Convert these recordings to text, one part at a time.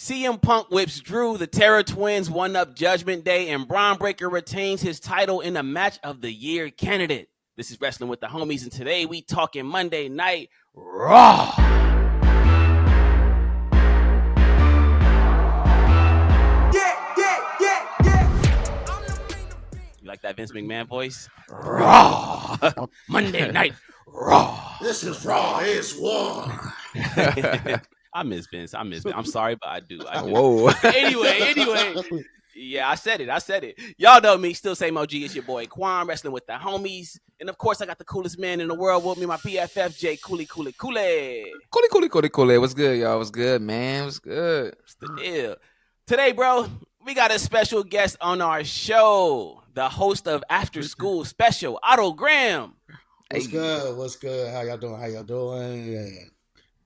CM Punk whips Drew. The Terror Twins won up Judgment Day, and Braun Breaker retains his title in the Match of the Year candidate. This is Wrestling with the Homies, and today we talking Monday Night Raw. You like that Vince McMahon voice? Raw. Monday Night Raw. This is Raw is War. I miss Vince. I'm sorry, but I do. Whoa. Anyway. Yeah, I said it. Y'all know me. Still same OG. It's your boy Qwan, wrestling with the homies. And of course, I got the coolest man in the world with me, my PFF, J. Cooley. Cooley. What's good, y'all? What's good, man? What's good? What's the deal? Today, bro, we got a special guest on our show. The host of After School Special, Otto Graham. What's good? What's good? How y'all doing? Yeah.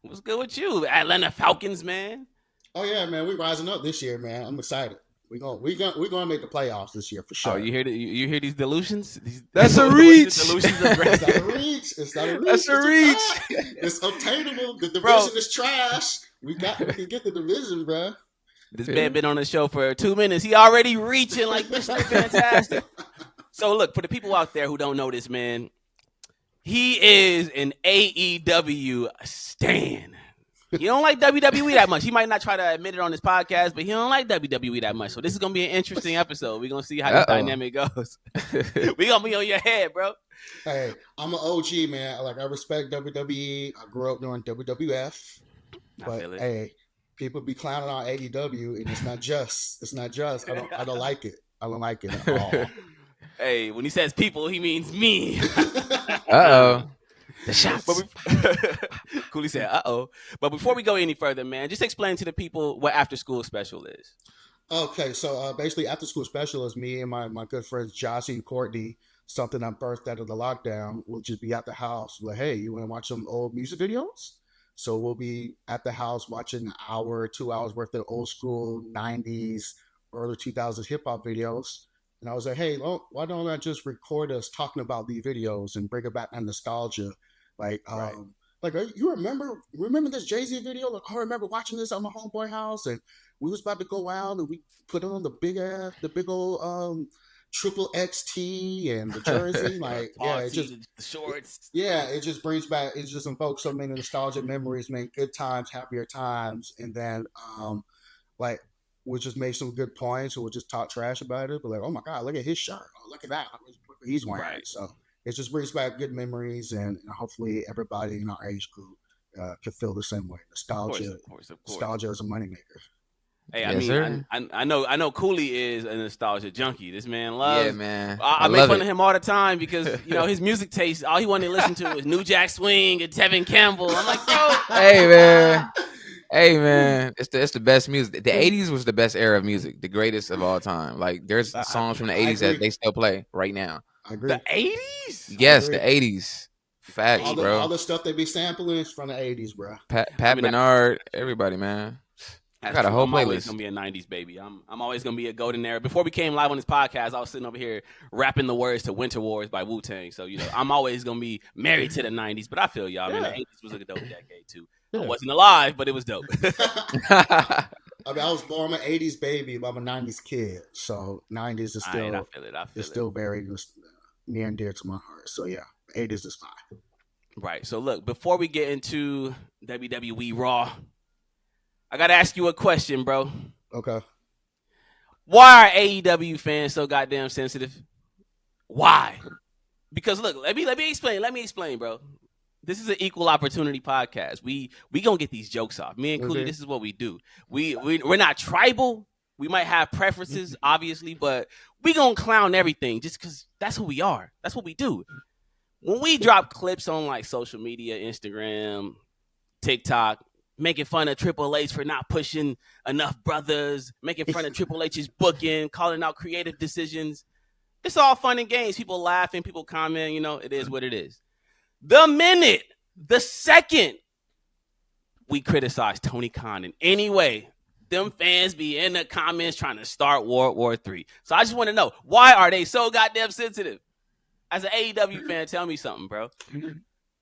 What's good with you? Atlanta Falcons, man. Oh yeah, man. We rising up this year, man. I'm excited. We're gonna make the playoffs this year for sure. Oh, you hear these delusions? That's a reach. Delusions of It's not a reach. That's a reach. It's obtainable. The division is trash. We can get the division, bro. This man been on the show for 2 minutes. He already reaching like this is fantastic. So look, for the people out there who don't know this man, he is an AEW stan. He don't like WWE that much. He might not try to admit it on his podcast, but he don't like WWE that much. So this is gonna be an interesting episode. We're gonna see how this dynamic goes. We gonna be on your head, bro. Hey, I'm an OG, man. I respect WWE. I grew up doing WWF. But hey, people be clowning on AEW, and it's not just. I don't like it. I don't like it at all. Hey, when he says people, he means me. The shots. Cooley said, But before we go any further, man, just explain to the people what After School Special is. Okay, so basically After School Special is me and my good friends Jossie and Courtney. Something I birthed out of the lockdown. We'll just be at the house. Like, hey, you want to watch some old music videos? So we'll be at the house watching an hour, 2 hours worth of old school 90s, early 2000s hip-hop videos. And I was like, hey, why don't I just record us talking about these videos and bring it back that nostalgia? You remember this Jay-Z video? Like, I remember watching this at my homeboy house, and we was about to go out, and we put on the big old triple XT and the jersey. Like, yeah, it just the shorts. It just brings back. It just invokes so many nostalgic memories, man. Good times, happier times, and then we'll just make some good points, or we'll just talk trash about it. But like, oh my God, look at his shirt. Oh, look at that. He's wearing. Right. So it just brings back good memories, and hopefully everybody in our age group can feel the same way. Nostalgia, of course. Nostalgia is a moneymaker. Hey, I know Cooley is a nostalgia junkie. This man loves. Yeah, man. I make fun of him all the time because his music taste. All he wanted to listen to was New Jack Swing and Tevin Campbell. I'm like, yo. Hey man, it's the best music. The 80s was the best era of music, the greatest of all time. Like there's songs from the 80s that they still play right now. I agree. The 80s? Yes, the 80s. Facts, bro. All the stuff they be sampling is from the 80s, bro. Pat Bernard, everybody, man. I got a whole playlist. I'm always gonna be a 90s baby. I'm always gonna be a golden era. Before we came live on this podcast, I was sitting over here rapping the words to Winter Wars by Wu-Tang. So I'm always gonna be married to the 90s. But I feel y'all. I mean, the 80s was a dope decade too. Yeah. I wasn't alive, but it was dope. I was born an 80s baby, but I'm a 90s kid. So 90s is still, I feel it. Still very near and dear to my heart. So yeah, 80s is fine. Right. So look, before we get into WWE Raw, I got to ask you a question, bro. Okay. Why are AEW fans so goddamn sensitive? Why? Because look, let me explain, bro. This is an equal opportunity podcast. We gonna get these jokes off. Me and Cooley, this is what we do. We're not tribal. We might have preferences, obviously, but we gonna clown everything just because that's who we are. That's what we do. When we drop clips on like social media, Instagram, TikTok, making fun of Triple H for not pushing enough brothers, making fun of Triple H's booking, calling out creative decisions, it's all fun and games. People laughing, people comment. It is what it is. The second we criticize Tony Khan in any way, them fans be in the comments trying to start World War III. So I just want to know, why are they so goddamn sensitive? As an AEW fan, tell me something, bro.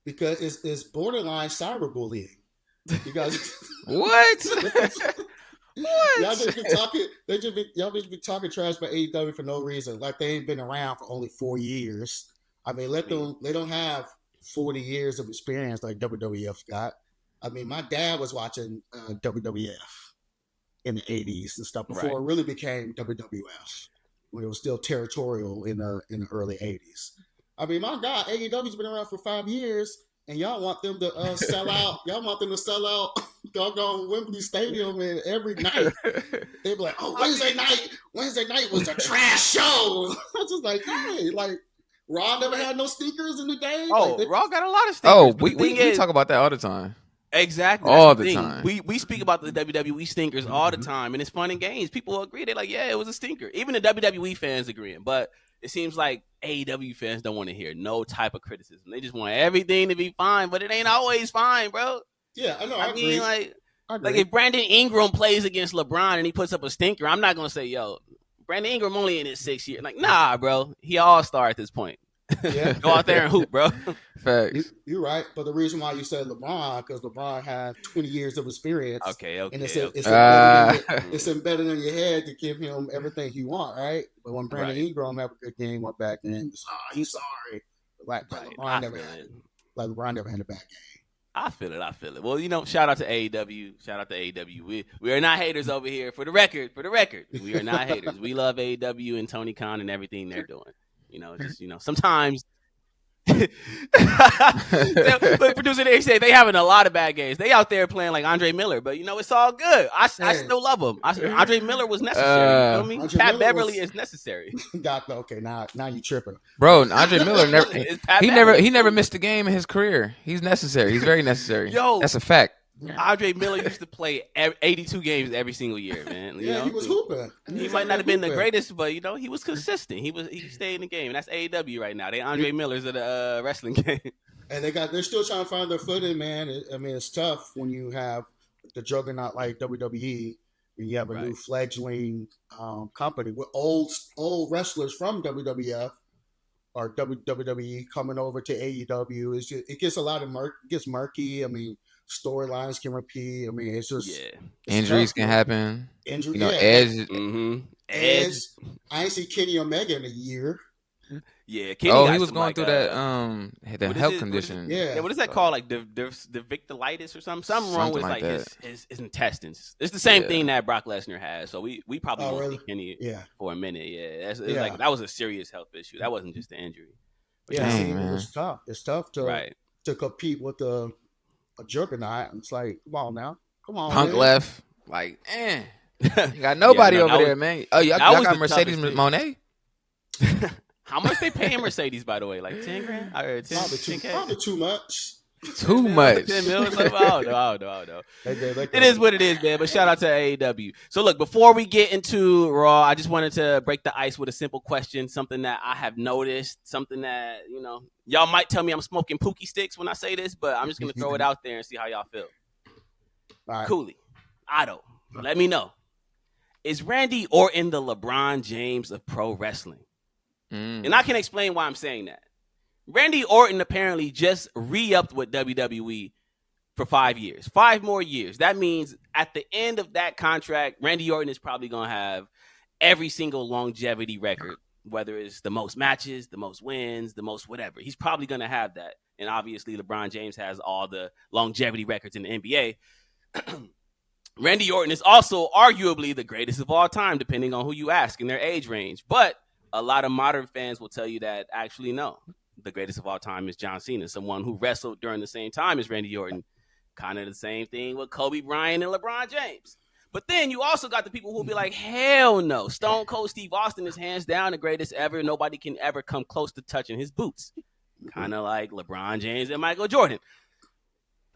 Because it's borderline cyberbullying. You guys, what? Y'all just be talking. Y'all just be talking trash about AEW for no reason. Like they ain't been around for only 4 years. I mean, let them. They don't have 40 years of experience like WWF got. I mean, my dad was watching WWF in the 80s and stuff before it really became WWF, when it was still territorial in the early 80s. I mean, my God, AEW's been around for 5 years, and y'all want them to sell out. Y'all want them to sell out doggone Wembley Stadium every night. They be like, "Oh, Wednesday night was a trash show." I was just like, "Hey, like Raw never had no sneakers in the day." Oh, like, Raw got a lot of stickers. Oh, we talk about that all the time. Exactly. All the time. We speak about the WWE stinkers all the time, and it's fun and games. People agree. They're like, yeah, it was a stinker. Even the WWE fans agreeing. But it seems like AEW fans don't want to hear no type of criticism. They just want everything to be fine, but it ain't always fine, bro. Yeah, I know. I mean, agree. like if Brandon Ingram plays against LeBron and he puts up a stinker, I'm not gonna say, yo, Brandon Ingram only in his 6th year. Like, nah, bro. He all-star at this point. Yeah. Go out there and hoop, bro. Facts. You're right, but the reason why you said LeBron, because LeBron had 20 years of experience. Okay. And it's embedded in your head to give him everything he want, right? But when Brandon Ingram have a good game, went back and he's sorry. LeBron never had a bad game. I feel it. Well, shout out to AEW. We are not haters over here. For the record, we are not haters. We love AEW and Tony Khan and everything they're doing. Sometimes but producer, they say they having a lot of bad games. They out there playing like Andre Miller, but it's all good. I still love him. Andre Miller was necessary. You know what I mean? Pat Beverly is necessary. Okay, now you tripping, bro. Andre Miller never missed a game in his career. He's necessary. He's very necessary. Yo, that's a fact. Andre Miller used to play 82 games every single year, man. He was hooping. He might not have been the greatest, but he was consistent. He stayed in the game. And that's AEW right now. They Andre Millers of the wrestling game. And they're still trying to find their footing, man. It's tough when you have the juggernaut like WWE, when you have a new fledgling company with old wrestlers from WWF or WWE coming over to AEW. It gets a lot of murky. I mean, storylines can repeat. I mean, it's just injuries can happen. Edge. Edge. I ain't see Kenny Omega in a year. Yeah, Kenny he was going through that health condition. What is that called? Like the victilitis or something? Something wrong with like his intestines. It's the same thing that Brock Lesnar has. So we probably won't see Kenny for a minute. Yeah, like that was a serious health issue. That wasn't just the injury. But it was tough. It's tough to compete with a juggernaut. It's like, come on, Punk man. left. Like, you got nobody over there, man. Oh, y'all got Mercedes Moné? How much they paying Mercedes, by the way? Like 10 grand? Probably too much. Too much. 10 million? I don't know. It is what it is, man. But shout out to AEW. So look, before we get into Raw, I just wanted to break the ice with a simple question, something that I have noticed, something that, y'all might tell me I'm smoking Pookie sticks when I say this, but I'm just going to throw it out there and see how y'all feel. All right. Cooley, Otto, let me know. Is Randy Orton the LeBron James of pro wrestling? And I can explain why I'm saying that. Randy Orton apparently just re-upped with WWE for 5 years. 5 more years. That means at the end of that contract, Randy Orton is probably going to have every single longevity record, whether it's the most matches, the most wins, the most whatever. He's probably going to have that. And obviously, LeBron James has all the longevity records in the NBA. Randy Orton is also arguably the greatest of all time, depending on who you ask in their age range. But a lot of modern fans will tell you that actually no. The greatest of all time is John Cena, someone who wrestled during the same time as Randy Orton. Kind of the same thing with Kobe Bryant and LeBron James. But then you also got the people who will be like, hell no. Stone Cold Steve Austin is hands down the greatest ever. Nobody can ever come close to touching his boots. Kind of like LeBron James and Michael Jordan.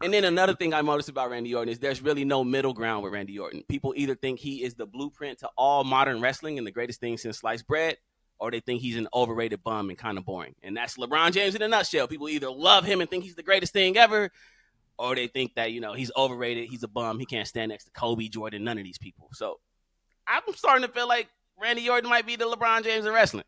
And then another thing I noticed about Randy Orton is there's really no middle ground with Randy Orton. People either think he is the blueprint to all modern wrestling and the greatest thing since sliced bread, or they think he's an overrated bum and kind of boring. And that's LeBron James in a nutshell. People either love him and think he's the greatest thing ever, or they think that, he's overrated, he's a bum, he can't stand next to Kobe, Jordan, none of these people. So I'm starting to feel like Randy Orton might be the LeBron James of wrestling.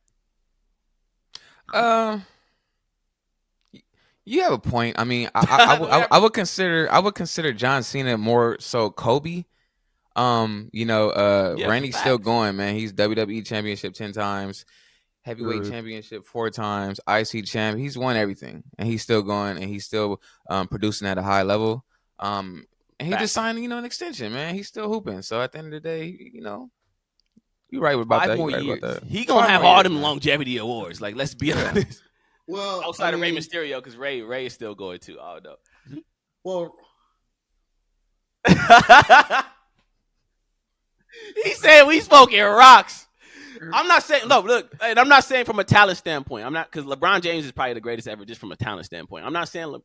You have a point. I mean, I would consider John Cena more so Kobe. Randy's still going, man. He's WWE championship 10 times, heavyweight championship 4 times, IC champ. He's won everything, and he's still going, and he's still producing at a high level. And he just signed, an extension, man. He's still hooping. So at the end of the day, you're right about 5 that. more You're right years. about that. He gonna have all them longevity awards. Like, let's be honest. Well, outside of Rey Mysterio, because Ray is still going too. Oh no. Well, he said we smoking rocks. I'm not saying look, and I'm not saying from a talent standpoint. I'm not, because LeBron James is probably the greatest ever just from a talent standpoint. I'm not saying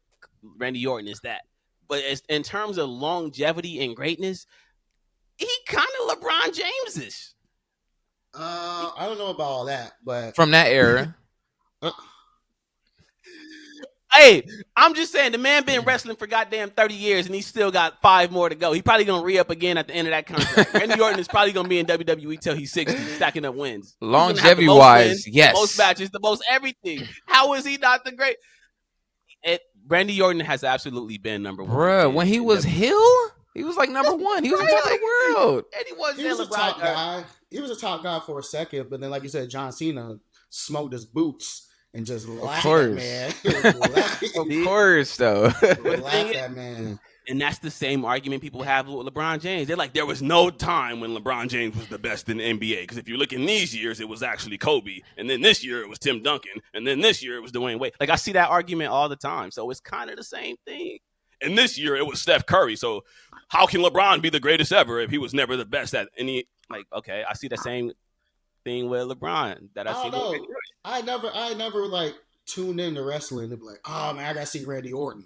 Randy Orton is that, but in terms of longevity and greatness, he kind of LeBron James-ish. I don't know about all that, but From that era. Hey, I'm just saying, the man been wrestling for goddamn 30 years, and he still got 5 more to go. He probably gonna re-up again at the end of that contract. Randy Orton is probably gonna be in WWE till he's 60, stacking up wins. Longevity-wise, yes. The most matches, the most everything. How is he not the great? Randy Orton has absolutely been number 1. Bruh, when he was heel, he was like number 1. He was on top of the world. And he was a top guy. He was a top guy for a second, but then, like you said, John Cena smoked his boots. And just laugh at man. Of course, though. Laugh at man. And that's the same argument people have with LeBron James. They're like, there was no time when LeBron James was the best in the NBA. Because if you look in these years, it was actually Kobe. And then this year, it was Tim Duncan. And then this year, it was Dwayne Wade. Like, I see that argument all the time. So it's kind of the same thing. And this year, it was Steph Curry. So how can LeBron be the greatest ever if he was never the best at any? Like, okay, I see the same thing with LeBron that I see. Know. I never like tuned into wrestling and be like, oh man, I gotta see Randy Orton.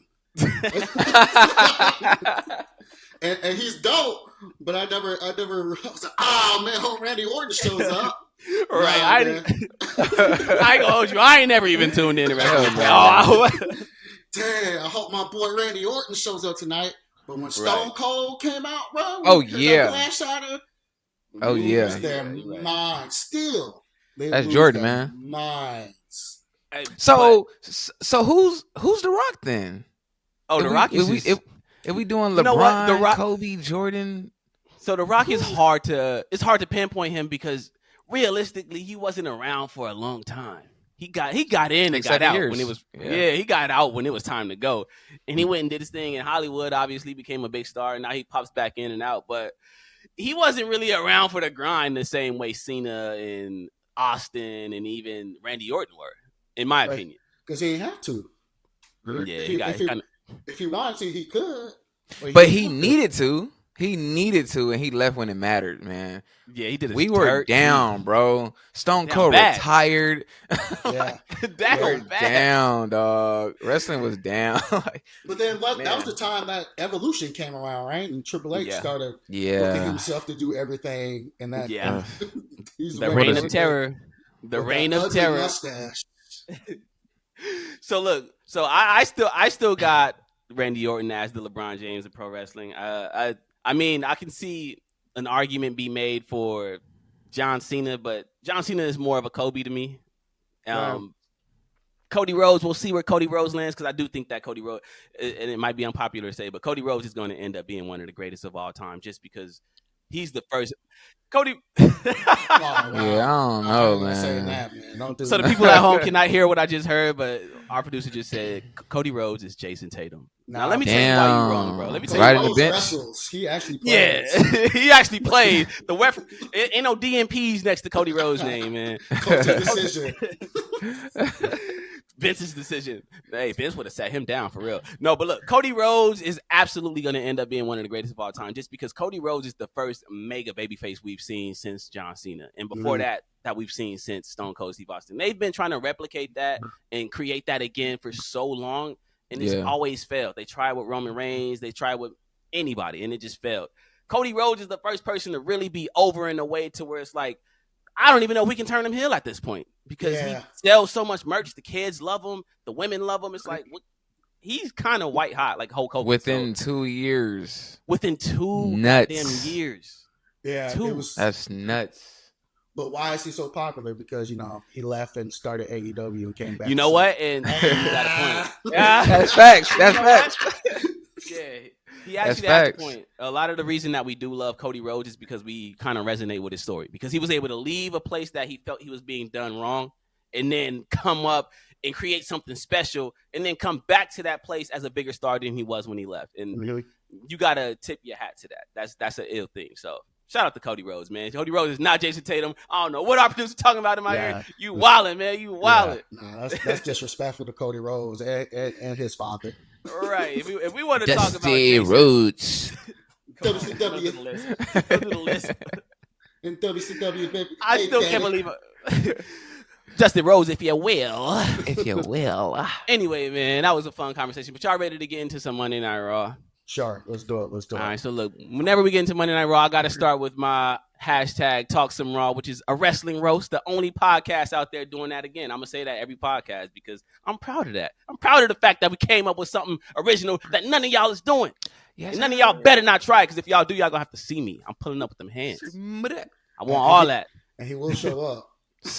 and he's dope, but I never was like, oh man, hope Randy Orton shows up. Right. I ain't gonna hold you. I ain't never even tuned in to wrestling. Damn, I hope my boy Randy Orton shows up tonight. But when Stone Cold came out, bro, their mind still. That's Jordan, man. Minds. So who's The Rock then? Oh, The Rock is. If we doing LeBron, Kobe, Jordan. So The Rock is hard to pinpoint him because realistically he wasn't around for a long time. He got in and got out when it was he got out when it was time to go, and he went and did his thing in Hollywood. Obviously became a big star, and now he pops back in and out, but he wasn't really around for the grind the same way Cena and Austin and even Randy Orton were, in my opinion. Because he didn't have to. Yeah, if he wanted to, he could. But he needed to. He needed to, and he left when it mattered, man. Yeah, he did. We were down, bro. Stone Cold retired. Yeah, down, dog. Wrestling was down. But then that was the time that Evolution came around, right? And Triple H started looking himself to do everything, and that the reign of terror. The reign of terror. Mustache. So look, I still got Randy Orton as the LeBron James of pro wrestling. I mean, I can see an argument be made for John Cena, but John Cena is more of a Kobe to me. Cody Rhodes, we'll see where Cody Rhodes lands, because I do think that Cody Rhodes, and it might be unpopular to say, but Cody Rhodes is going to end up being one of the greatest of all time just because he's the first. Cody. I don't know, man. Saying that, man. Don't do so that. The people at home cannot hear what I just heard, but our producer just said Cody Rhodes is Jason Tatum. Now let me tell you why you're wrong, bro. Let me tell you why. He actually played. Yeah, he actually played. Ain't no DMPs next to Cody Rhodes' name, man. Coach's decision. Vince's decision. Hey, Vince would have sat him down for real. No, but look, Cody Rhodes is absolutely going to end up being one of the greatest of all time, just because Cody Rhodes is the first mega babyface we've seen since John Cena, and before that we've seen since Stone Cold Steve Austin. They've been trying to replicate that and create that again for so long, and it's always failed. They tried with Roman Reigns, they tried with anybody, and it just failed. Cody Rhodes is the first person to really be over in a way to where it's like, I don't even know if we can turn him heel at this point, because he sells so much merch. The kids love him. The women love him. It's like, he's kind of white hot, like Hulk Hogan. Within 2 years. Within 2 damn years. Yeah. That's nuts. But why is he so popular? Because, he left and started AEW and came back. You know what? And you got a point. That's facts. That's facts. Yeah. He That's actually has a facts. point. A lot of the reason that we do love Cody Rhodes is because we kind of resonate with his story. Because he was able to leave a place that he felt he was being done wrong, and then come up and create something special, and then come back to that place as a bigger star than he was when he left. And Really? you gotta tip your hat to that. That's an ill thing. So shout out to Cody Rhodes, man. Cody Rhodes is not Jason Tatum. I don't know what our producer talking about in my ear. You wildin', man. You wildin'. Nah, that's disrespectful to Cody Rhodes and his father. Right. If we want to talk about Dusty Jason, Rhodes. WCW. Go to the list. In WCW, baby. I still can't believe it. Justin Rose, if you will. If you will. Anyway, man, that was a fun conversation. But y'all ready to get into some Monday Night Raw? Sure, let's do it. All right, so look, whenever we get into Monday Night Raw, I got to start with my hashtag Talk Some Raw, which is a wrestling roast, the only podcast out there doing that again. I'm going to say that every podcast because I'm proud of that. I'm proud of the fact that we came up with something original that none of y'all is doing. Yes, and none of y'all better not try it, because if y'all do, y'all going to have to see me. I'm pulling up with them hands. I want all that. And he will show up.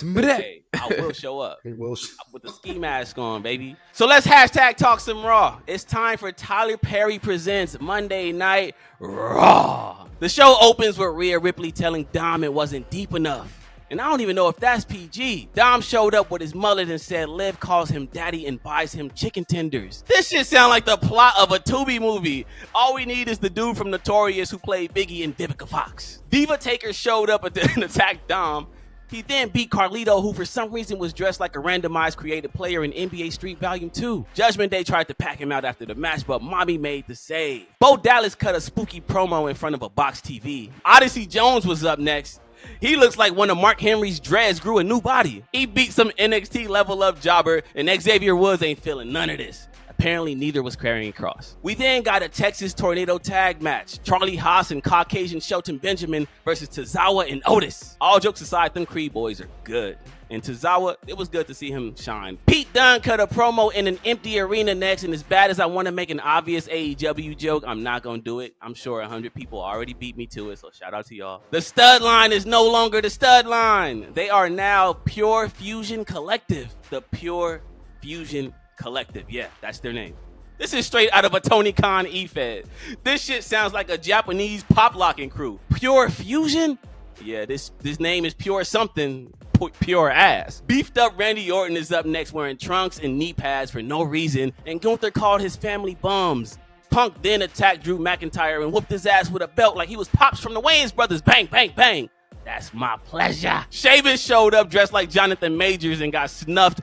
Okay, I will show up. He will with the ski mask on, baby. So let's hashtag Talk Some Raw. It's time for Tyler Perry Presents Monday Night Raw. The show opens with Rhea Ripley telling Dom it wasn't deep enough. And I don't even know if that's PG. Dom showed up with his mullet and said Liv calls him daddy and buys him chicken tenders. This shit sound like the plot of a Tubi movie. All we need is the dude from Notorious who played Biggie and Vivica Fox. Diva Taker showed up and attacked Dom. He then beat Carlito, who for some reason was dressed like a randomized creative player in NBA Street Volume 2. Judgment Day tried to pack him out after the match, but Mommy made the save. Bo Dallas cut a spooky promo in front of a box TV. Odyssey Jones was up next. He looks like one of Mark Henry's dreads grew a new body. He beat some NXT level up jobber, and Xavier Woods ain't feeling none of this. Apparently, neither was Karrion Kross. We then got a Texas Tornado tag match. Charlie Haas and Caucasian Shelton Benjamin versus Tozawa and Otis. All jokes aside, them Creed boys are good. And Tozawa, it was good to see him shine. Pete Dunne cut a promo in an empty arena next, and as bad as I want to make an obvious AEW joke, I'm not going to do it. I'm sure 100 people already beat me to it, so shout out to y'all. The stud line is no longer the stud line. They are now Pure Fusion Collective. The Pure Fusion Collective. Yeah, that's their name. This is straight out of a Tony Khan E-Fed. This shit sounds like a Japanese pop locking crew. Pure Fusion? Yeah, this name is Pure something. Pure ass. Beefed up Randy Orton is up next wearing trunks and knee pads for no reason, and Gunther called his family bums. Punk then attacked Drew McIntyre and whooped his ass with a belt like he was Pops from the Wayans brothers. Bang, bang, bang. That's my pleasure. Sheamus showed up dressed like Jonathan Majors and got snuffed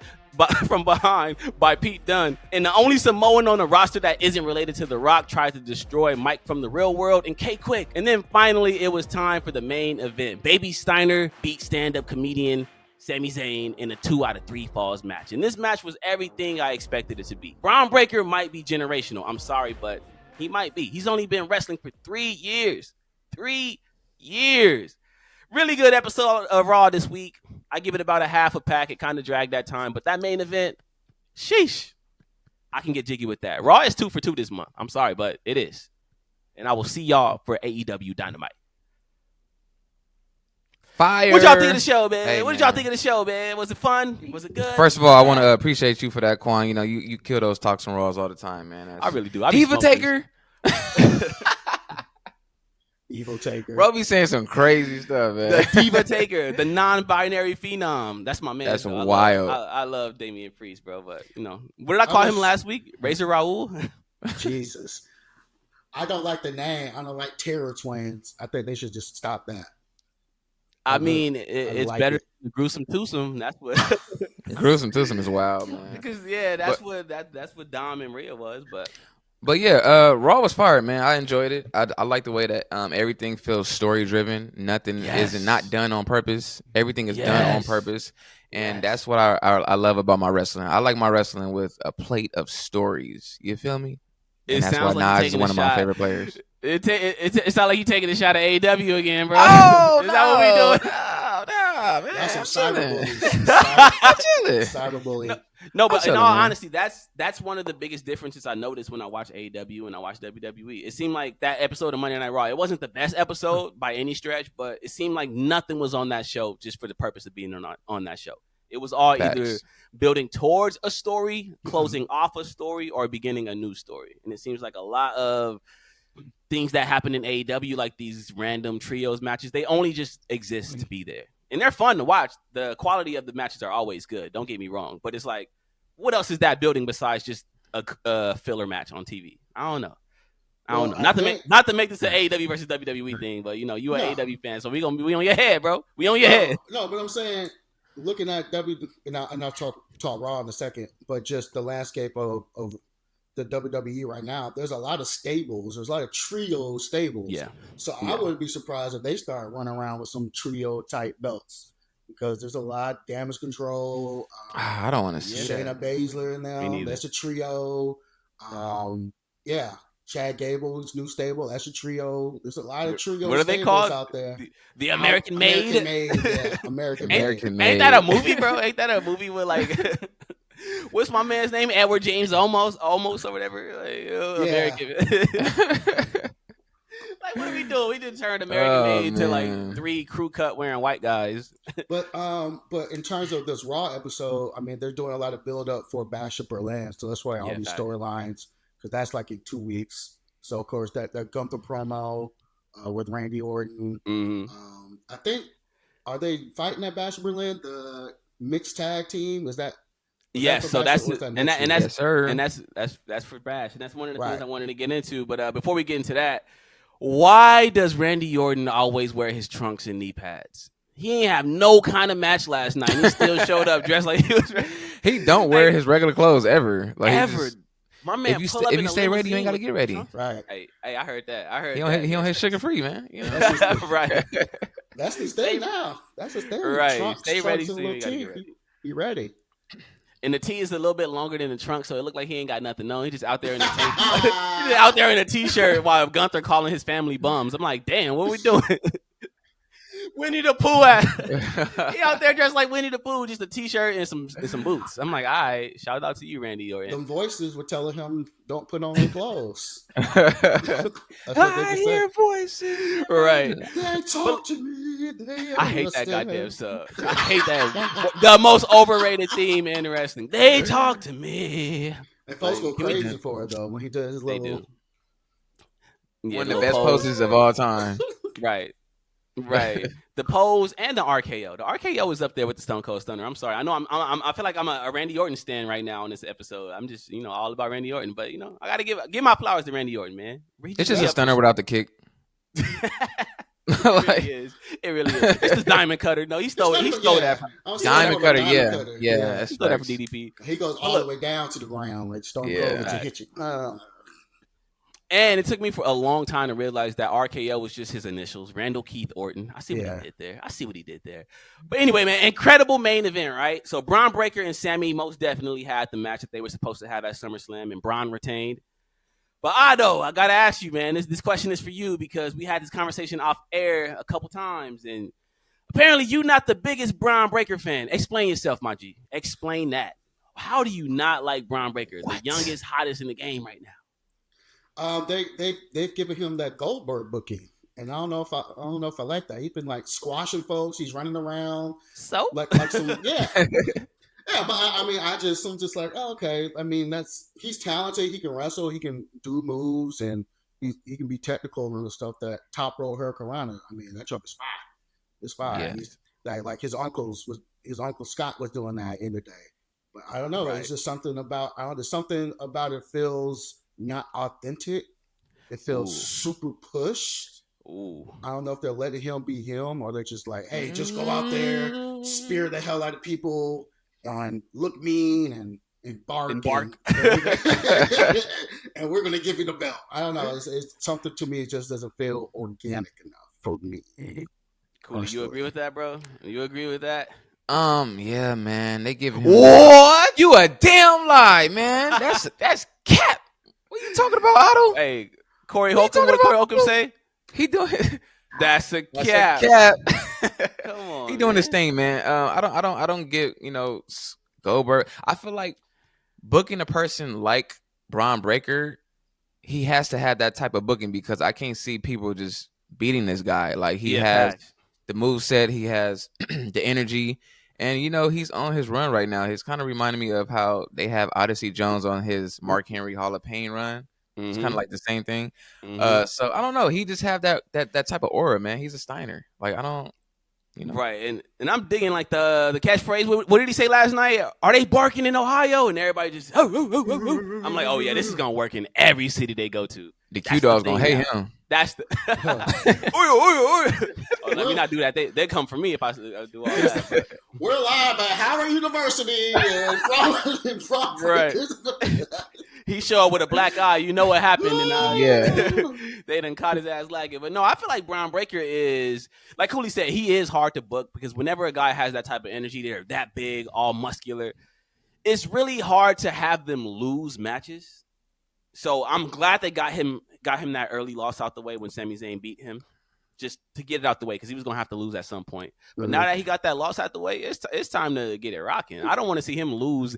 from behind by Pete Dunne. And the only Samoan on the roster that isn't related to The Rock tried to destroy Mike from the Real World and K-Quick. And then finally, it was time for the main event. Baby Steiner beat stand-up comedian Sami Zayn in a 2 out of 3 falls match. And this match was everything I expected it to be. Braun Breaker might be generational. I'm sorry, but he might be. He's only been wrestling for 3 years. 3 years. Really good episode of Raw this week. I give it about a half a pack. It kind of dragged that time. But that main event, sheesh. I can get jiggy with that. Raw is 2 for 2 this month. I'm sorry, but it is. And I will see y'all for AEW Dynamite. Fire. What y'all think of the show, man? Hey, what did y'all think of the show, man? Was it fun? Was it good? First of all, I want to appreciate you for that, Qwan. You know, you kill those Talks and Raws all the time, man. I really do. Diva Taker. Evil Taker. Bro be saying some crazy stuff, man. The Diva Taker, the non-binary phenom. That's my man. That's bro. wild. I love Damian Priest, bro. But, you know, what did I call him last week? Razor Raul? Jesus. I don't like the name. I don't like Terror Twins. I think they should just stop that. I mean, it's like better it. than Gruesome Twosome. That's what. Gruesome Twosome is wild, man. Because that's what Dom and Rhea was. But yeah, Raw was fire, man. I enjoyed it. I like the way that everything feels story driven. Nothing is not done on purpose. Everything is done on purpose, and that's what I love about my wrestling. I like my wrestling with a plate of stories. You feel me? And that's why Nas is one of my favorite players. It's not like you taking a shot at AEW again, bro. Oh, is that what we doing? No, man. That's some cyberbullying. Cyberbullying. No, but in all honesty, that's one of the biggest differences I noticed when I watch AEW and I watch WWE. It seemed like that episode of Monday Night Raw, it wasn't the best episode by any stretch, but it seemed like nothing was on that show just for the purpose of being on that show. It was all either building towards a story, closing off a story, or beginning a new story. And it seems like a lot of things that happen in AEW, like these random trios matches, they only just exist to be there. And they're fun to watch. The quality of the matches are always good. Don't get me wrong. But it's like, what else is that building besides just a filler match on TV? I don't know. Not to make this an AEW versus WWE thing, but you an AEW fan, so we on your head, bro. We on your head. No, but I'm saying, looking at and I'll talk Raw in a second, but just the landscape of the WWE right now, there's a lot of stables. There's a lot of trio stables. Yeah. So I wouldn't be surprised if they start running around with some trio type belts, because there's a lot of Damage Control. I don't want to see Shayna Baszler in there. That's a trio. Chad Gable's new stable. That's a trio. There's a lot of trio. What are they called out there? The American Made. American Made. Made. Ain't that a movie, bro? Ain't that a movie with like, what's my man's name? Edward James almost or whatever. Like, American. Like, what are we doing? We just turned American Made to like 3 crew cut wearing white guys. But in terms of this Raw episode, I mean, they're doing a lot of build up for Bash at Berlin, so that's why all these storylines, because that's like in 2 weeks. So of course that Gunther promo with Randy Orton. Mm-hmm. I think, are they fighting at Bash at Berlin? The mixed tag team, is that? Yes, so that's for Bash, and that's one of the things I wanted to get into. But before we get into that, why does Randy Orton always wear his trunks and knee pads? He ain't have no kind of match last night. He still showed up dressed like he was ready. He don't wear his regular clothes ever. Like, ever. My man, if you stay ready, you ain't got to get ready. Right. Hey, I heard that. He don't hit sugar free, man. You know? Right. That's his thing now. That's his thing. Right. Trunks, stay ready. So you gotta get ready. Be ready. And the tee is a little bit longer than the trunk, so it looked like he ain't got nothing on. He's just out there in a t-shirt while Gunther calling his family bums. I'm like, damn, what are we doing? Winnie the Pooh at. He out there dressed like Winnie the Pooh, just a t-shirt and some boots. I'm like, all right, shout out to you, Randy Orton. Them voices were telling him, don't put on your clothes. I hear voices. Right. They talk to me. I hate that goddamn sub. I hate that. The most overrated theme in wrestling. They talk to me. And folks go crazy for it, though, when he does his little... They do. Yeah, one of the best poses of all time. Right. The pose and the RKO. The RKO is up there with the Stone Cold Stunner. I'm sorry. I know I feel like I'm a Randy Orton stan right now on this episode. I'm just, all about Randy Orton. But, I got to give my flowers to Randy Orton, man. It's just a stunner without the kick. It really is. It's the diamond cutter. No, he stole that. Diamond cutter, yeah. He stole that from DDP. He goes all the way down to the ground, like Stone Cold to hit you. And it took me for a long time to realize that RKO was just his initials, Randall Keith Orton. I see what he did there. But anyway, man, incredible main event, right? So Braun Breaker and Sammy most definitely had the match that they were supposed to have at SummerSlam, and Braun retained. But Otto, I got to ask you, man, this question is for you, because we had this conversation off air a couple times, and apparently you're not the biggest Braun Breaker fan. Explain yourself, my G. Explain that. How do you not like Braun Breaker, the youngest, hottest in the game right now? They've given him that Goldberg booking, and I don't know if I like that. He's been like squashing folks. He's running around, so like some yeah. Yeah, but I'm just like, oh, okay. I mean, he's talented. He can wrestle. He can do moves, and he can be technical and the stuff that Top Row Hurricanrana. I mean, that job is fine. It's fine. Yeah. He's, like his uncle Scott was doing that in the day. But I don't know. Right. It's just something about there's something about it feels not authentic. It feels super pushed. Ooh. I don't know if they're letting him be him, or they're just like, hey, just go out there, spear the hell out of people, and look mean and bark. And we're going to give you the belt. I don't know. It's something to me. It just doesn't feel organic enough for me. Cool. You agree with that, bro? You agree with that? Yeah, man. They give him what? You a damn lie, man. That's cap. What are you talking about, Otto? Hey, Corey Holcomb. What did Corey Holcomb say? He doing. That's a cap. Come on. He doing his thing, man. I don't get Goldberg. I feel like booking a person like Braun Breaker, he has to have that type of booking, because I can't see people just beating this guy. Like he has the moveset, he has the energy, and he's on his run right now. He's kind of reminding me of how they have Odyssey Jones on his Mark Henry Hall of Pain run. It's kind of like the same thing. Mm-hmm. So I don't know. He just have that type of aura, man. He's a Steiner. Like I don't, Right, and I'm digging like the catchphrase. What did he say last night? Are they barking in Ohio? And everybody just, I'm like, oh yeah, this is gonna work in every city they go to. The Q Dog's gonna hate him. That's the. Oh, let me not do that. They come for me if I do all that. But. We're live at Howard University in Right. He show up with a black eye. You know what happened, and they done caught his ass lagging. But no, I feel like Bron Breakker is, like Cooley said, he is hard to book because whenever a guy has that type of energy, they're that big, all muscular. It's really hard to have them lose matches. So I'm glad they got him that early loss out the way when Sami Zayn beat him, just to get it out the way because he was gonna have to lose at some point. But now that he got that loss out the way, it's time to get it rocking. I don't want to see him lose.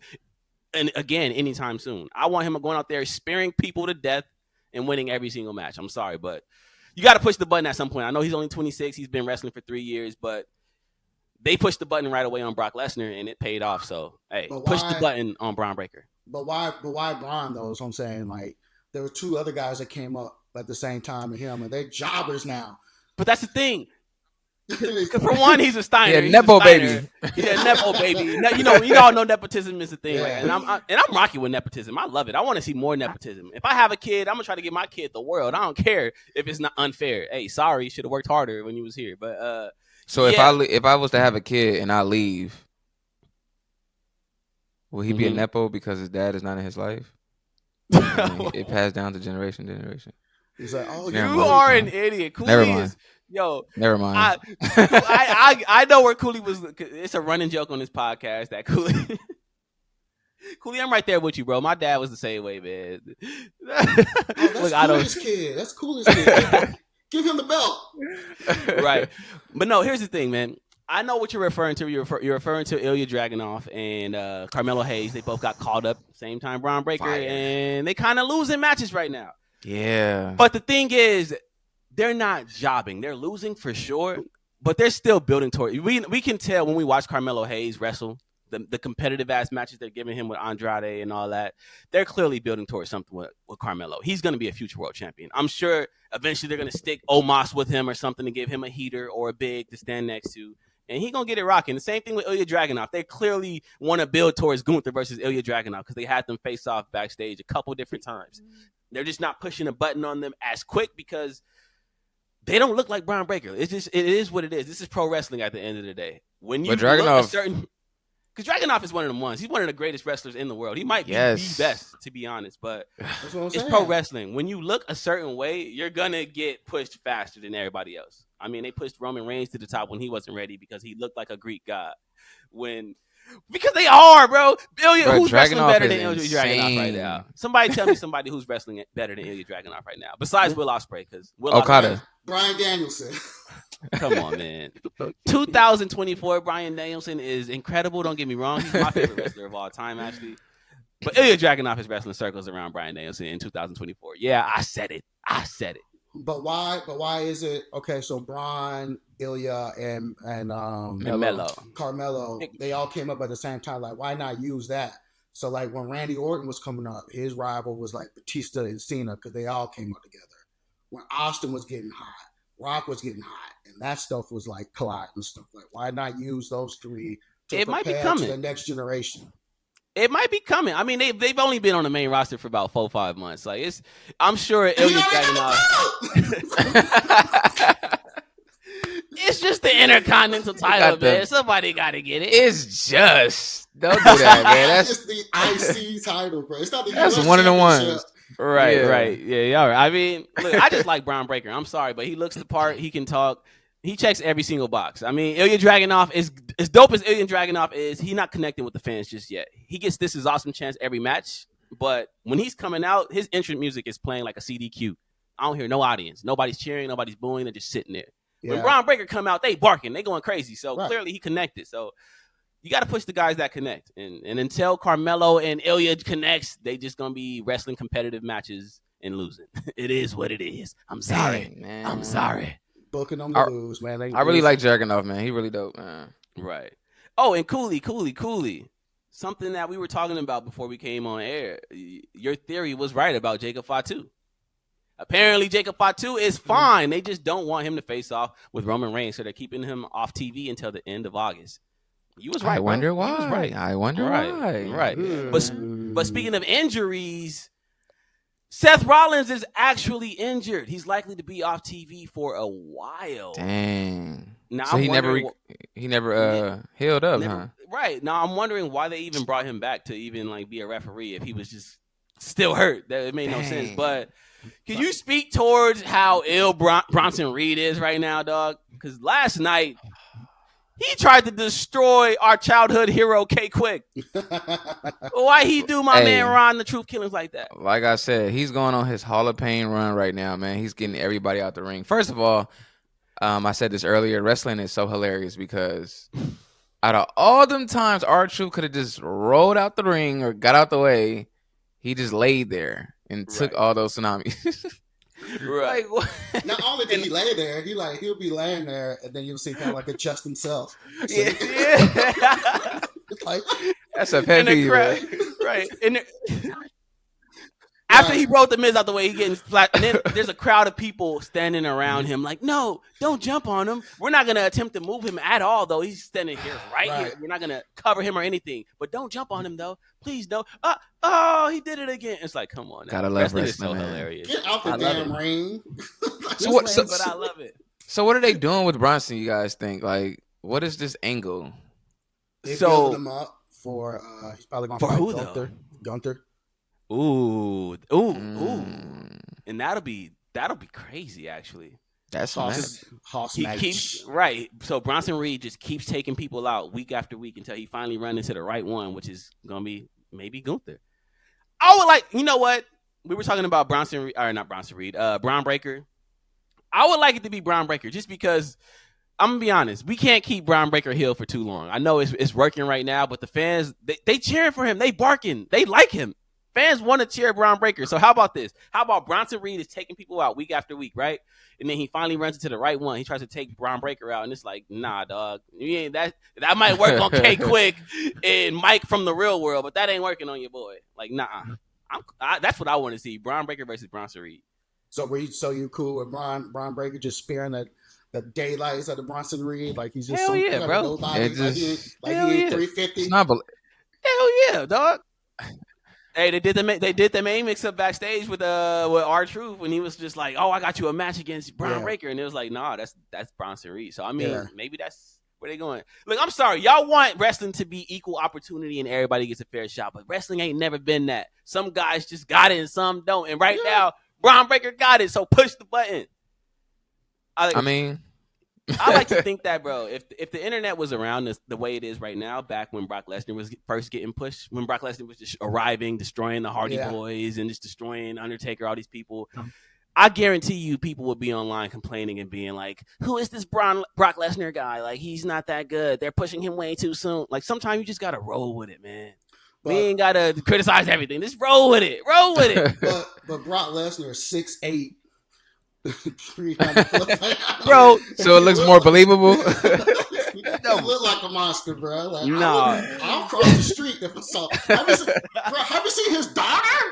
And again, anytime soon. I want him going out there spearing people to death and winning every single match. I'm sorry, but you got to push the button at some point. I know he's only 26. He's been wrestling for 3 years, but they pushed the button right away on Brock Lesnar, and it paid off. So, hey, push the button on Bron Breakker. But why Bron, though, is what I'm saying. Like, there were 2 other guys that came up at the same time as him, and they're jobbers now. But that's the thing. For one, he's a Steiner. Yeah, Nepo baby. Yeah, Nepo baby. You all know nepotism is a thing. Yeah. And I'm rocking with nepotism. I love it. I want to see more nepotism. If I have a kid, I'm gonna try to give my kid the world. I don't care if it's not unfair. Hey, sorry, you should have worked harder when you was here. But so if I was to have a kid and I leave, will he be a Nepo because his dad is not in his life? It passed down to generation to generation. He's like, oh, you are an idiot. Cooley Never mind. Never mind. I know where Cooley was. It's a running joke on this podcast that Cooley. Cooley, I'm right there with you, bro. My dad was the same way, man. That's kid. That's Cooley's kid. Give him the belt. Right. But no, here's the thing, man. I know what you're referring to. You're referring to Ilya Dragunov and Carmelo Hayes. They both got called up same time Bron Breakker, and they kind of losing matches right now. Yeah. But the thing is, they're not jobbing. They're losing for sure, but they're still building toward. We can tell when we watch Carmelo Hayes wrestle, the competitive ass matches they're giving him with Andrade and all that. They're clearly building towards something with Carmelo. He's going to be a future world champion. I'm sure eventually they're going to stick Omos with him or something to give him a heater or a big to stand next to. And he's going to get it rocking. The same thing with Ilya Dragunov. They clearly want to build towards Gunther versus Ilya Dragunov because they had them face off backstage a couple different times. They're just not pushing a button on them as quick because they don't look like Bron Breakker. It is what it is. This is pro wrestling at the end of the day. When you look a certain, because Dragunov is one of them ones. He's one of the greatest wrestlers in the world. He might be the best, to be honest. But it's pro wrestling. When you look a certain way, you're gonna get pushed faster than everybody else. I mean, they pushed Roman Reigns to the top when he wasn't ready because he looked like a Greek god. Because they are, bro. Who's wrestling better than Ilya Dragunov right now? Somebody tell me somebody who's wrestling better than Ilya Dragunov right now. Besides Will Ospreay, because Okada. Bryan Danielson. Come on, man. 2024 Bryan Danielson is incredible. Don't get me wrong. He's my favorite wrestler of all time, actually. But Ilya Dragunov is wrestling circles around Bryan Danielson in 2024. Yeah, I said it. But why is it okay? So Braun, Ilya, and Carmelo, they all came up at the same time. Like, why not use that? So like when Randy Orton was coming up, his rival was like Batista and Cena because they all came up together. When Austin was getting hot, Rock was getting hot, and that stuff was like colliding and stuff. Like, why not use those 3 to prepare to the next generation? It might be coming. I mean, they've only been on the main roster for about 4-5 months. Like I'm sure Ilya Dragunov. It's just the Intercontinental title, man. Somebody got to get it. It's just don't do that, man. That's the IC title, bro. It's not the that's one of the ones. Right. Yeah, all right. I mean, look, I just like Bron Breakker. I'm sorry, but he looks the part. He can talk. He checks every single box. I mean, Ilya Dragunov is as dope as Ilya Dragunov is. He's not connecting with the fans just yet. He gets This Is Awesome chance every match, but when he's coming out, his entrance music is playing like a CDQ. I don't hear no audience. Nobody's cheering. Nobody's booing. They're just sitting there. Yeah. When Bron Breakker come out, they barking. They going crazy. So clearly he connected. So you got to push the guys that connect. And until Carmelo and Ilya connects, they just going to be wrestling competitive matches and losing. It is what it is. I'm sorry. Dang, man. I'm sorry. Booking them to lose, man. I really like Dragunov, man. He really dope, man. Right. Oh, and Cooley. something that we were talking about before we came on air. Your theory was right about Jacob Fatu. Apparently, Jacob Fatu is fine. They just don't want him to face off with Roman Reigns, so they're keeping him off TV until the end of August. You was right. I wonder bro. why. You was right. I wonder why. Right. But speaking of injuries, Seth Rollins is actually injured. He's likely to be off TV for a while. Dang. Now, so he never healed up, huh? Right. Now I'm wondering why they even brought him back to even like be a referee if he was just still hurt. That it made no sense. But can you speak towards how ill Bronson Reed is right now, dog? Because last night he tried to destroy our childhood hero K Quick. Why he do my man Ron the Truth Killings like that? Like I said, he's going on his Hall of Pain run right now, man. He's getting everybody out the ring. First of all, I said this earlier, wrestling is so hilarious because out of all them times R-Truth could have just rolled out the ring or got out the way, he just laid there and took all those tsunamis. Right. Like, not only did he lay there, he'll be laying there, and then you'll see kind of like adjust himself. So, yeah. Like, that's a pet peeve, right? And after he rolled the Miz out the way, he getting flat, and then there's a crowd of people standing around him, like, "No, don't jump on him. We're not gonna attempt to move him at all, though. He's standing here, right here. We're not gonna cover him or anything. But don't jump on him, though. Please don't. Oh, he did it again. It's like, come on, gotta love wrestling. Is so hilarious. Get out the damn ring. But I love it. So what are they doing with Bronson? You guys think? Like, what is this angle? They build him up for he's probably gonna fight who, Gunther. Ooh, and that'll be crazy. Actually, that's Hoss match. Keeps right. So Bronson Reed just keeps taking people out week after week until he finally runs into the right one, which is gonna be maybe Gunther. I would like, you know what? We were talking about Braun Breaker. I would like it to be Braun Breaker just because. I'm gonna be honest. We can't keep Braun Breaker heel for too long. I know it's working right now, but the fans they cheering for him. They barking. They like him. Fans want to cheer Braun Breaker. So how about this? How about Bronson Reed is taking people out week after week, right? And then he finally runs into the right one. He tries to take Braun Breaker out, and it's like, nah, dog. You ain't that might work on K Quick and Mike from the real world, but that ain't working on your boy. Like, nah. That's what I want to see. Braun Breaker versus Bronson Reed. So you cool with Braun Breaker just sparing the daylights of the Bronson Reed? Like he's just hell yeah, bro. Nobody, he ain't 350. Hell yeah, dog. Hey, they did the main mix up backstage with R-Truth when he was just like, "Oh, I got you a match against Braun Breaker," and it was like, "Nah, that's Bronson Reed." So I mean, maybe that's where they going. Look, I'm sorry, y'all want wrestling to be equal opportunity and everybody gets a fair shot, but wrestling ain't never been that. Some guys just got it and some don't, and right now Braun Breaker got it, so push the button. I like to think that, bro, if the internet was around the way it is right now, back when Brock Lesnar was first getting pushed, when Brock Lesnar was just arriving, destroying the Hardy Boys and just destroying Undertaker, all these people, I guarantee you people would be online complaining and being like, who is this Brock Lesnar guy? Like, he's not that good. They're pushing him way too soon. Like, sometimes you just got to roll with it, man. We ain't got to criticize everything. Just roll with it. Roll with it. but Brock Lesnar is 6'8". 300 bro, so it looks more believable. You look like a monster, bro. Like, no, I'll cross the street if I saw. Have you seen his daughter?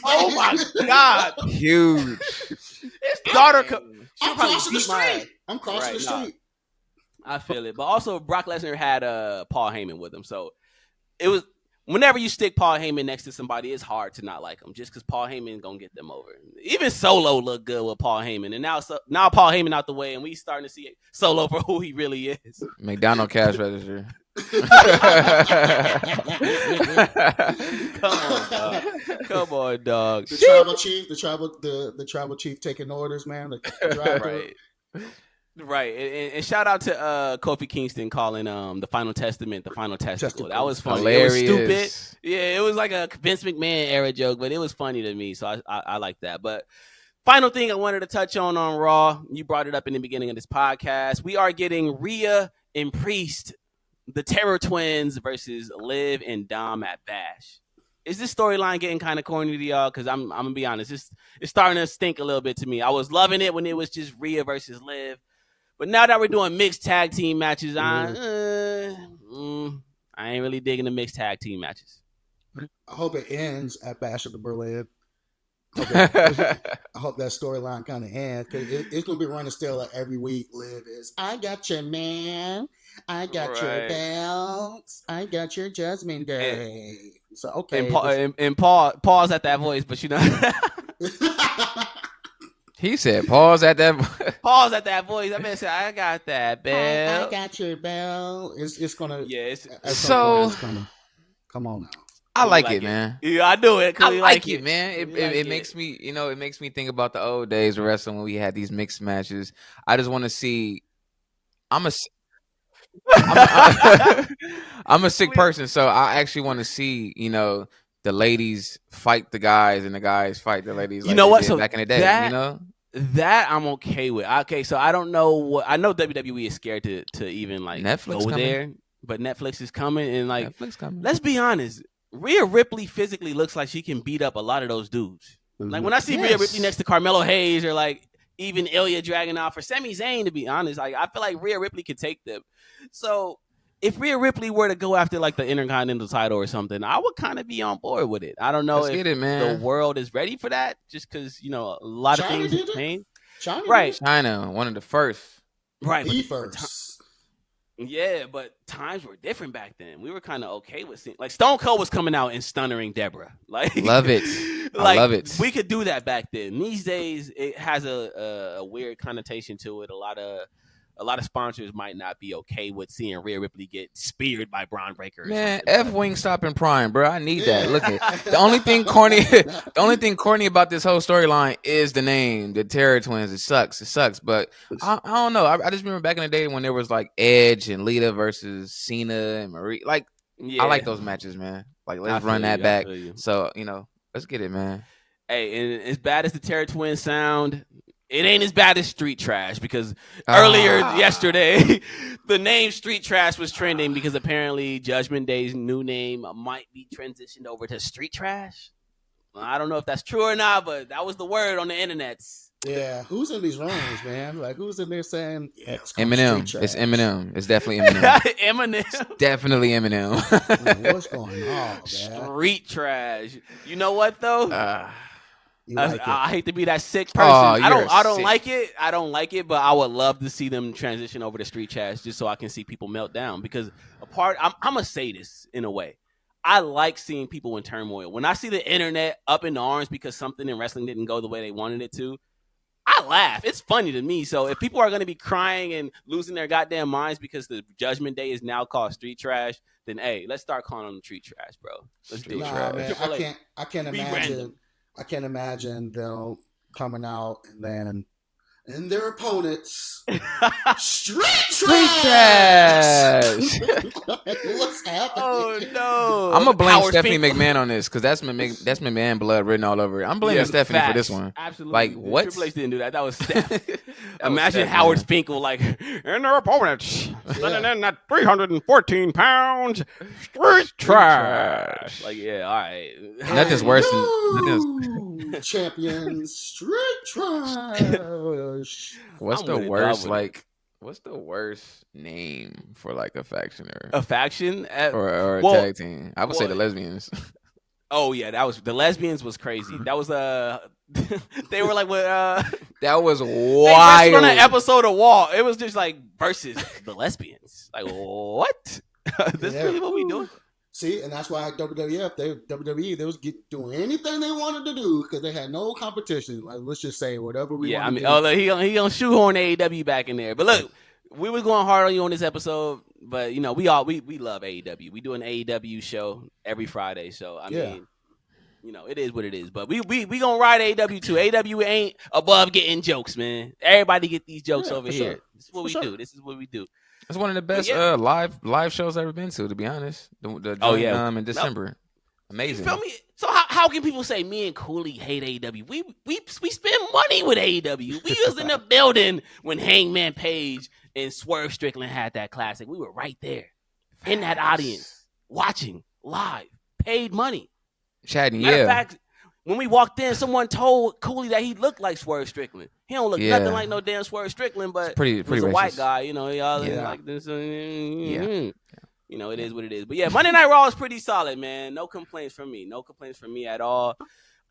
Oh my god, huge. His daughter. I'm crossing the street. I'm crossing the street. I feel it, but also Brock Lesnar had Paul Heyman with him, so it was. Whenever you stick Paul Heyman next to somebody, it's hard to not like him just because Paul Heyman gonna get them over. Even Solo looked good with Paul Heyman, and now Paul Heyman out the way, and we starting to see Solo for who he really is. McDonald cash register. Come on, dog. The tribal chief, the tribal chief taking orders, man. Right, and shout out to Kofi Kingston calling the Final Testament the Final Testicle. That was funny. Hilarious. It was stupid. Yeah, it was like a Vince McMahon era joke, but it was funny to me, so I like that. But final thing I wanted to touch on Raw, you brought it up in the beginning of this podcast. We are getting Rhea and Priest, the Terror Twins, versus Liv and Dom at Bash. Is this storyline getting kind of corny to y'all? Because I'm gonna be honest, it's starting to stink a little bit to me. I was loving it when it was just Rhea versus Liv. But now that we're doing mixed tag team matches, I I ain't really digging the mixed tag team matches. I hope it ends at Bash at the Berlin. I hope that storyline kind of ends because it's gonna be running still like every week. Liv is, I got your man, I got your belts, I got your Judgment Day. So okay, and pause at that voice, but you know. He said, "Pause at that." Pause at that voice. That man said, "I got that bell. I got your bell." It's gonna. Yeah. So come on now. I like it, man. Yeah, I do it. I like it, man. It makes me, it makes me think about the old days of wrestling when we had these mixed matches. I just want to see. I'm a sick person, so I actually want to see, the ladies fight the guys and the guys fight the ladies. You know what? So back in the day, that I'm okay with. Okay, so I don't know what I know. WWE is scared to even like Netflix go coming. there, but Netflix is coming and like Netflix coming. Let's be honest. Rhea Ripley physically looks like she can beat up a lot of those dudes. Mm-hmm. Like when I see Rhea Ripley next to Carmelo Hayes or like even Ilya Dragunov or Sami Zayn, to be honest, like I feel like Rhea Ripley could take them. So if Rhea Ripley were to go after like the Intercontinental title or something, I would kind of be on board with it. I don't know if the world is ready for that, just because a lot of things have changed. China, one of the first, right? The first. Yeah, but times were different back then. We were kind of okay with seeing like Stone Cold was coming out and stunning Deborah. Like, love it. I love it. We could do that back then. These days, it has a weird connotation to it. A lot of sponsors might not be okay with seeing Rhea Ripley get speared by Braun Breaker. Man, Wingstop and Prime, bro. I need that. Look at the only thing corny about this whole storyline is the name, the Terror Twins. It sucks. But I don't know. I just remember back in the day when there was like Edge and Lita versus Cena and Marie. Like, I like those matches, man. Like, let's run that back. So let's get it, man. Hey, and as bad as the Terror Twins sound, it ain't as bad as Street Trash because earlier yesterday, the name Street Trash was trending because apparently Judgment Day's new name might be transitioned over to Street Trash. I don't know if that's true or not, but that was the word on the internet. Yeah, who's in these rooms, man? Like, who's in there saying it's Eminem? It's Eminem. It's definitely Eminem. Eminem. It's definitely Eminem. What's going on, man? Street Trash. You know what though? I hate to be that sick person. I don't like it. I don't like it, but I would love to see them transition over to Street Trash just so I can see people melt down. Because I'm gonna say this in a way. I like seeing people in turmoil. When I see the internet up in arms because something in wrestling didn't go the way they wanted it to, I laugh. It's funny to me. So if people are going to be crying and losing their goddamn minds because the Judgment Day is now called Street Trash, then hey, let's start calling them Street Trash, bro. Let's do trash. Man, I can't imagine. I can't imagine them coming out and their opponents Street Trash. What's happening? Oh no! I'm gonna blame Stephanie McMahon on this because that's McMahon blood written all over it. I'm blaming Stephanie for this one. Absolutely. Like what? Triple H didn't do that. That was Steph. Imagine Howard Finkel like and their opponents sitting in at 314 pounds. Street Trash. Like all right. Nothing's worse than champions. Street Trash. What's the worst name for like a faction or a faction or a tag team? I would say the Lesbians. Oh yeah, the Lesbians was crazy. That was they were like what that was wild. They on an episode of Wall. It was just like versus the Lesbians. Like what? This is really what we doing? See, and that's why WWE, they was doing anything they wanted to do because they had no competition. Like, let's just say whatever we want to do. Look, he gonna shoehorn AEW back in there. But look, we was going hard on you on this episode, but we love AEW. We do an AEW show every Friday, so I mean, it is what it is. But we gonna ride AEW too. AEW ain't above getting jokes, man. Everybody get these jokes over here. Sure. This is what we do. This is what we do. It's one of the best live shows I've ever been to be honest. In December. Amazing. You feel me? So how can people say me and Cooley hate AEW? We spend money with AEW. We was in the building when Hangman Page and Swerve Strickland had that classic. We were right there in that audience watching live, paid money. Chatting, Matter of fact, when we walked in, someone told Cooley that he looked like Swerve Strickland. He don't look nothing like no damn Swerve Strickland, but pretty he's a racist. white guy, y'all like this. It is what it is. But yeah, Monday Night Raw is pretty solid, man. No complaints from me. No complaints from me at all.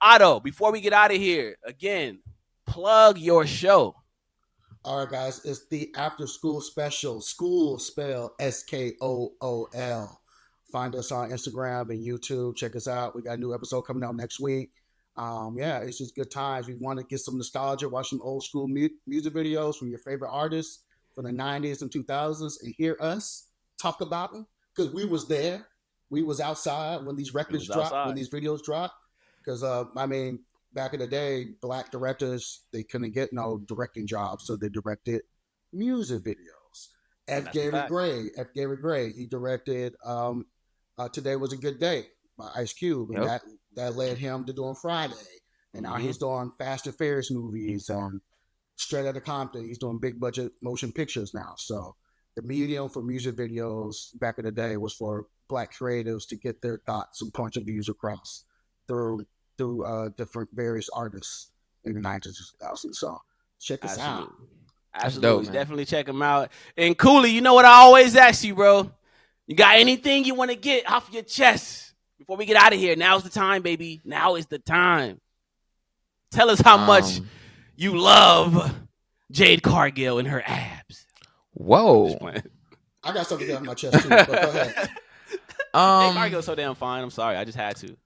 Otto, before we get out of here, again, plug your show. All right, guys, it's the After School Special. School spelled SKOOL. Find us on Instagram and YouTube. Check us out. We got a new episode coming out next week. It's just good times. We want to get some nostalgia, watch some old school music videos from your favorite artists from the 90s and 2000s, and hear us talk about them because we was there. We was outside when these records dropped, when these videos dropped. Because, back in the day, black directors, they couldn't get no directing jobs, so they directed music videos. F. Gary Gray, he directed Today Was a Good Day by Ice Cube, and that led him to doing Friday. And now he's doing Fast and Furious movies, Straight Outta Compton. He's doing big budget motion pictures now. So the medium for music videos back in the day was for black creatives to get their thoughts and points of views across through different various artists in the 90s and 2000s. So check us out. Absolutely. Dope, definitely check them out. And Cooley, you know what I always ask you, bro? You got anything you want to get off your chest before we get out of here? Now's the time, baby. Now is the time. Tell us how much you love Jade Cargill and her abs. Whoa. I got something on my chest too, but go ahead. Jade Cargill's so damn fine. I'm sorry. I just had to.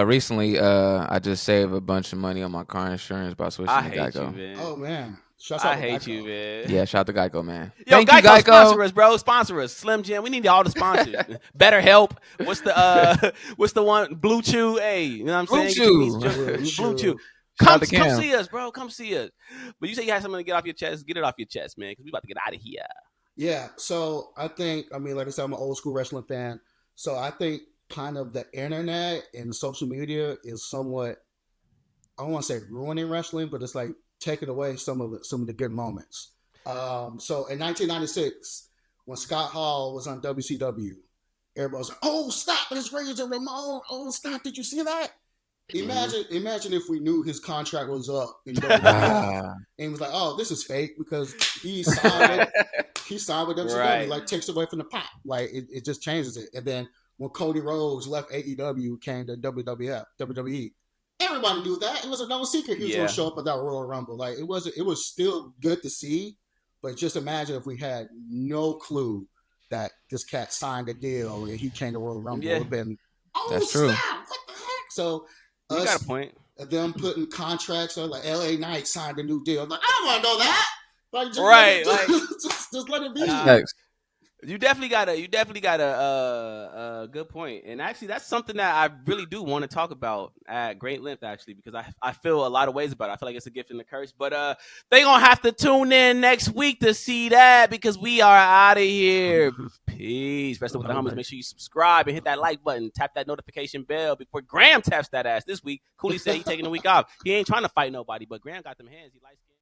Recently, I just saved a bunch of money on my car insurance by switching to Geico. You, man. Oh man, I hate you, man. Yeah, shout out to Geico, man. Yo, Thank Geico, you, Geico, sponsor us, bro. Sponsor us, Slim Jim. We need all the sponsors. Better Help. What's the one? Blue Chew. Hey, you know what I'm saying? Blue Chew. Come see us, bro. Come see us. But you say you had something to get off your chest. Get it off your chest, man, because we about to get out of here. Yeah. So I think, like I said, I'm an old school wrestling fan. So I think kind of the internet and social media is somewhat, I don't want to say ruining wrestling, but it's like taking away some of the good moments. So in 1996, when Scott Hall was on WCW, everybody was like, "Oh, stop! It's Razor Ramon! Oh, stop! Did you see that?" Imagine if we knew his contract was up in WWE and was like, "Oh, this is fake," because he signed with WCW, right. Like takes away from the pop, like it just changes it. And then when Cody Rhodes left AEW, came to WWE, everybody knew that. It was no secret he was going to show up at that Royal Rumble. Like it was still good to see, but just imagine if we had no clue that this cat signed a deal and he came to Royal Rumble. It would have been, that's true. What the heck? So you got a point. Them putting contracts on, like LA Knight signed a new deal. Like, I don't want to know that. Like, just let it be. You definitely got a good point. And actually, that's something that I really do want to talk about at great length, actually, because I feel a lot of ways about it. I feel like it's a gift and a curse. But they going to have to tune in next week to see that, because we are out of here. Peace. Rest of the homies. Make sure you subscribe and hit that like button. Tap that notification bell before Graham taps that ass this week. Cooley said he's taking a week off. He ain't trying to fight nobody, but Graham got them hands. He likes